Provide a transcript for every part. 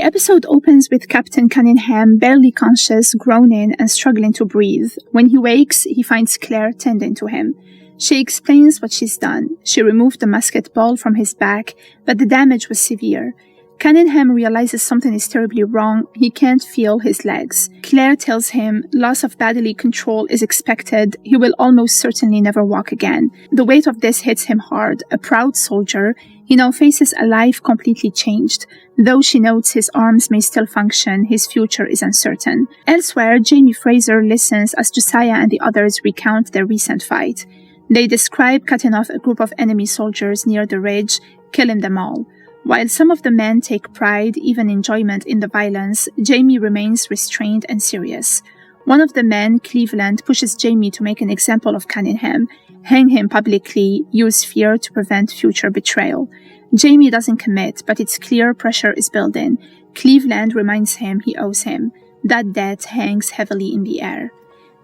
episode opens with Captain Cunningham barely conscious, groaning and struggling to breathe. When he wakes, he finds Claire tending to him. She explains what she's done. She removed the musket ball from his back, but the damage was severe. Cunningham realizes something is terribly wrong. He can't feel his legs. Claire tells him loss of bodily control is expected. He will almost certainly never walk again. The weight of this hits him hard. A proud soldier, he now faces a life completely changed. Though she notes his arms may still function, his future is uncertain. Elsewhere, Jamie Fraser listens as Josiah and the others recount their recent fight. They describe cutting off a group of enemy soldiers near the ridge, killing them all. While some of the men take pride, even enjoyment in the violence, Jamie remains restrained and serious. One of the men, Cleveland, pushes Jamie to make an example of Cunningham, hang him publicly, use fear to prevent future betrayal. Jamie doesn't commit, but it's clear pressure is building. Cleveland reminds him he owes him. That debt hangs heavily in the air.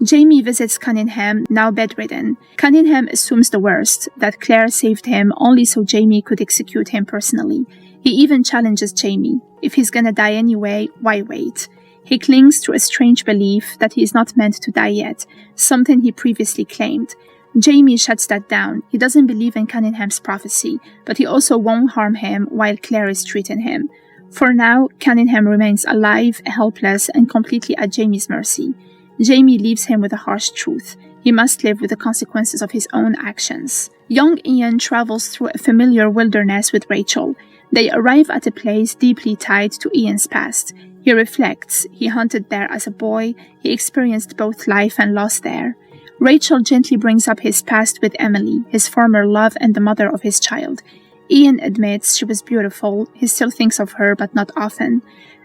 Jamie visits Cunningham, now bedridden. Cunningham assumes the worst, that Claire saved him only so Jamie could execute him personally. He even challenges Jamie. If he's gonna die anyway, why wait? He clings to a strange belief that he is not meant to die yet, something he previously claimed. Jamie shuts that down. He doesn't believe in Cunningham's prophecy, but he also won't harm him while Claire is treating him. For now, Cunningham remains alive, helpless, and completely at Jamie's mercy. Jamie leaves him with a harsh truth. He must live with the consequences of his own actions. Young Ian travels through a familiar wilderness with Rachel. They arrive at a place deeply tied to Ian's past. He reflects. He hunted there as a boy. He experienced both life and loss there. Rachel gently brings up his past with Emily, his former love and the mother of his child. Ian admits she was beautiful. He still thinks of her, but not often.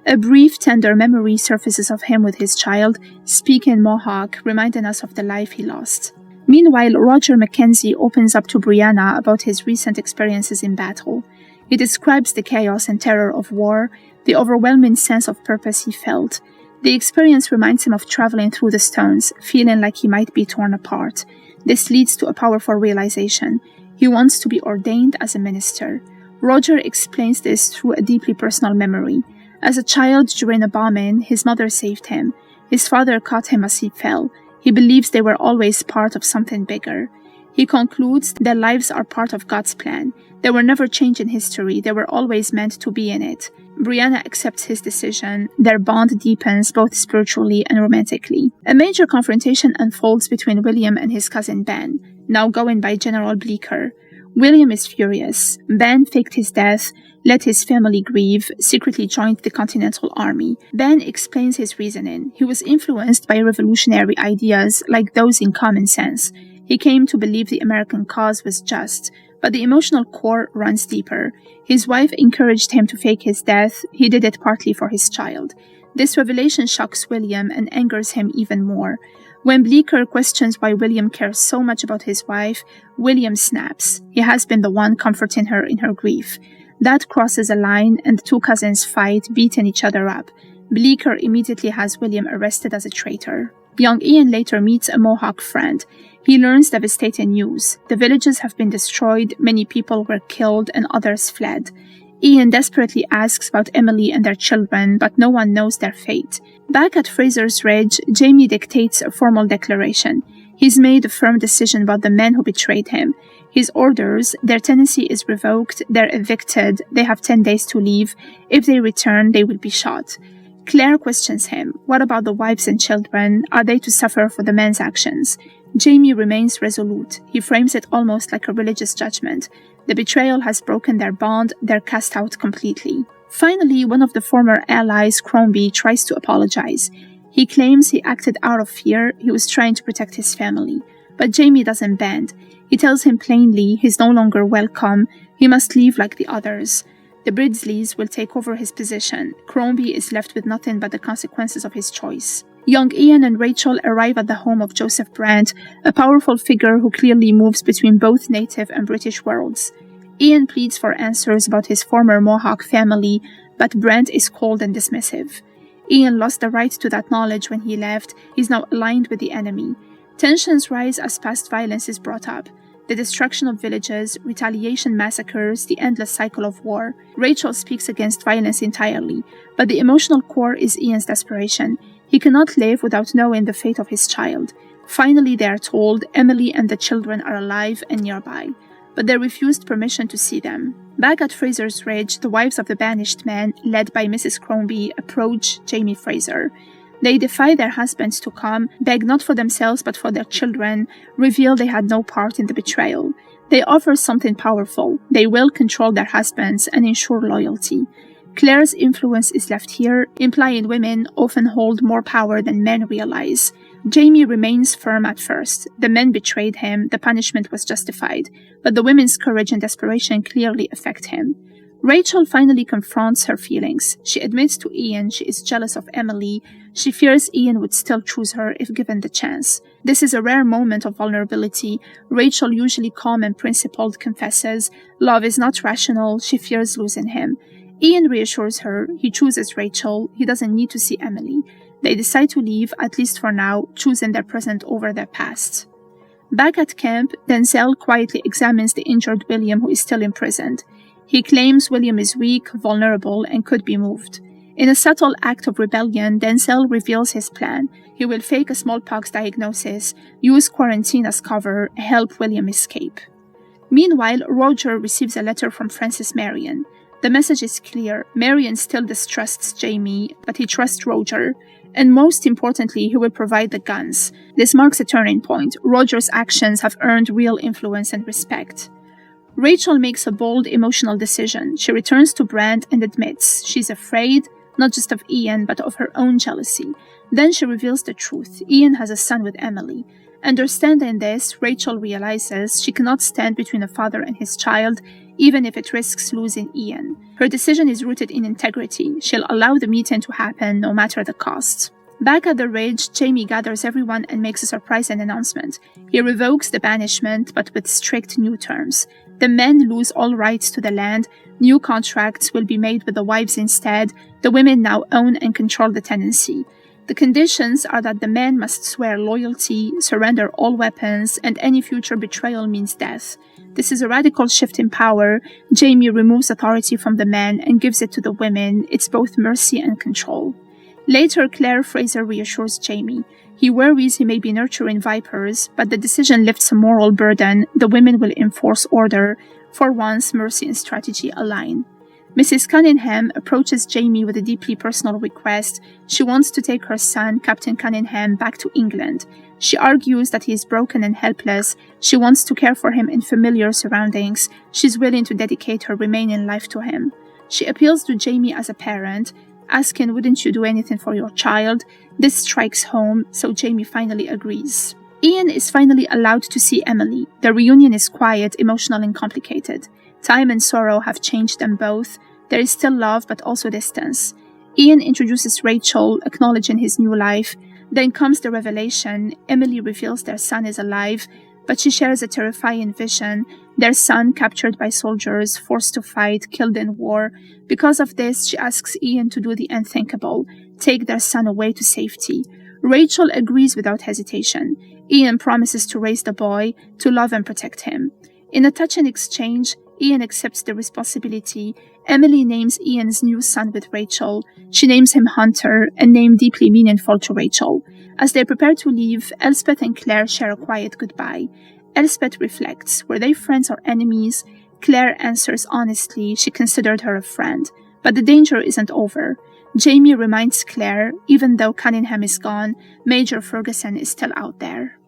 A brief, tender memory surfaces of him with his child, speaking Mohawk, reminding us of the life he lost. Meanwhile, Roger Mackenzie opens up to Brianna about his recent experiences in battle. He describes the chaos and terror of war, the overwhelming sense of purpose he felt. The experience reminds him of traveling through the stones, feeling like he might be torn apart. This leads to a powerful realization. He wants to be ordained as a minister. Roger explains this through a deeply personal memory. As a child during a bombing, his mother saved him. His father caught him as he fell. He believes they were always part of something bigger. He concludes their lives are part of God's plan. They were never changed in history. They were always meant to be in it. Brianna accepts his decision. Their bond deepens both spiritually and romantically. A major confrontation unfolds between William and his cousin Ben, now going by General Bleecker. William is furious. Ben faked his death, let his family grieve, secretly joined the Continental Army. Ben explains his reasoning. He was influenced by revolutionary ideas like those in Common Sense. He came to believe the American cause was just, but the emotional core runs deeper. His wife encouraged him to fake his death. He did it partly for his child. This revelation shocks William and angers him even more. When Bleecker questions why William cares so much about his wife, William snaps. He has been the one comforting her in her grief. That crosses a line, and the two cousins fight, beating each other up. Bleecker immediately has William arrested as a traitor. Young Ian later meets a Mohawk friend. He learns devastating news. The villages have been destroyed, many people were killed, and others fled. Ian desperately asks about Emily and their children, but no one knows their fate. Back at Fraser's Ridge, Jamie dictates a formal declaration. He's made a firm decision about the men who betrayed him. His orders, their tenancy is revoked, they're evicted, they have 10 days to leave. If they return, they will be shot. Claire questions him. What about the wives and children? Are they to suffer for the men's actions? Jamie remains resolute. He frames it almost like a religious judgment. The betrayal has broken their bond, they're cast out completely. Finally, one of the former allies, Crombie, tries to apologize. He claims he acted out of fear, he was trying to protect his family. But Jamie doesn't bend. He tells him plainly he's no longer welcome, he must leave like the others. The Bridsleys will take over his position. Crombie is left with nothing but the consequences of his choice. Young Ian and Rachel arrive at the home of Joseph Brant, a powerful figure who clearly moves between both native and British worlds. Ian pleads for answers about his former Mohawk family, but Brant is cold and dismissive. Ian lost the right to that knowledge when he left. He's now aligned with the enemy. Tensions rise as past violence is brought up. The destruction of villages, retaliation massacres, the endless cycle of war. Rachel speaks against violence entirely, but the emotional core is Ian's desperation. He cannot live without knowing the fate of his child. Finally, they are told Emily and the children are alive and nearby, but they refused permission to see them. Back at Fraser's Ridge, the wives of the banished men, led by Mrs. Crombie, approach Jamie Fraser. They defy their husbands to come, beg not for themselves but for their children, reveal they had no part in the betrayal. They offer something powerful. They will control their husbands and ensure loyalty. Claire's influence is left here, implying women often hold more power than men realize. Jamie remains firm at first. The men betrayed him, the punishment was justified, but the women's courage and desperation clearly affect him. Rachel finally confronts her feelings. She admits to Ian she is jealous of Emily. She fears Ian would still choose her if given the chance. This is a rare moment of vulnerability. Rachel, usually calm and principled, confesses love is not rational. She fears losing him. Ian reassures her. He chooses Rachel. He doesn't need to see Emily. They decide to leave, at least for now, choosing their present over their past. Back at camp, Denzel quietly examines the injured William, who is still imprisoned. He claims William is weak, vulnerable, and could be moved. In a subtle act of rebellion, Denzel reveals his plan. He will fake a smallpox diagnosis, use quarantine as cover, help William escape. Meanwhile, Roger receives a letter from Frances Marion. The message is clear. Marion still distrusts Jamie, but he trusts Roger. And most importantly, he will provide the guns. This marks a turning point. Roger's actions have earned real influence and respect. Rachel makes a bold, emotional decision. She returns to Brand and admits she's afraid, not just of Ian, but of her own jealousy. Then she reveals the truth. Ian has a son with Emily. Understanding this, Rachel realizes she cannot stand between a father and his child, even if it risks losing Ian. Her decision is rooted in integrity. She'll allow the meeting to happen no matter the cost. Back at the ridge, Jamie gathers everyone and makes a surprising announcement. He revokes the banishment, but with strict new terms. The men lose all rights to the land. New contracts will be made with the wives instead. The women now own and control the tenancy. The conditions are that the men must swear loyalty, surrender all weapons, and any future betrayal means death. This is a radical shift in power. Jamie removes authority from the men and gives it to the women. It's both mercy and control. Later, Claire Fraser reassures Jamie. He worries he may be nurturing vipers, but the decision lifts a moral burden. The women will enforce order. For once, mercy and strategy align. Mrs. Cunningham approaches Jamie with a deeply personal request. She wants to take her son, Captain Cunningham, back to England. She argues that he is broken and helpless. She wants to care for him in familiar surroundings. She's willing to dedicate her remaining life to him. She appeals to Jamie as a parent, asking, wouldn't you do anything for your child? This strikes home, so Jamie finally agrees. Ian is finally allowed to see Emily. The reunion is quiet, emotional, and complicated. Time and sorrow have changed them both. There is still love, but also distance. Ian introduces Rachel, acknowledging his new life. Then comes the revelation. Emily reveals their son is alive, but she shares a terrifying vision. Their son captured by soldiers, forced to fight, killed in war. Because of this, she asks Ian to do the unthinkable, take their son away to safety. Rachel agrees without hesitation. Ian promises to raise the boy, to love and protect him. In a touching exchange, Ian accepts the responsibility. Emily names Ian's new son with Rachel. She names him Hunter, a name deeply meaningful to Rachel. As they prepare to leave, Elspeth and Claire share a quiet goodbye. Elspeth reflects, were they friends or enemies? Claire answers honestly, she considered her a friend. But the danger isn't over. Jamie reminds Claire, even though Cunningham is gone, Major Ferguson is still out there.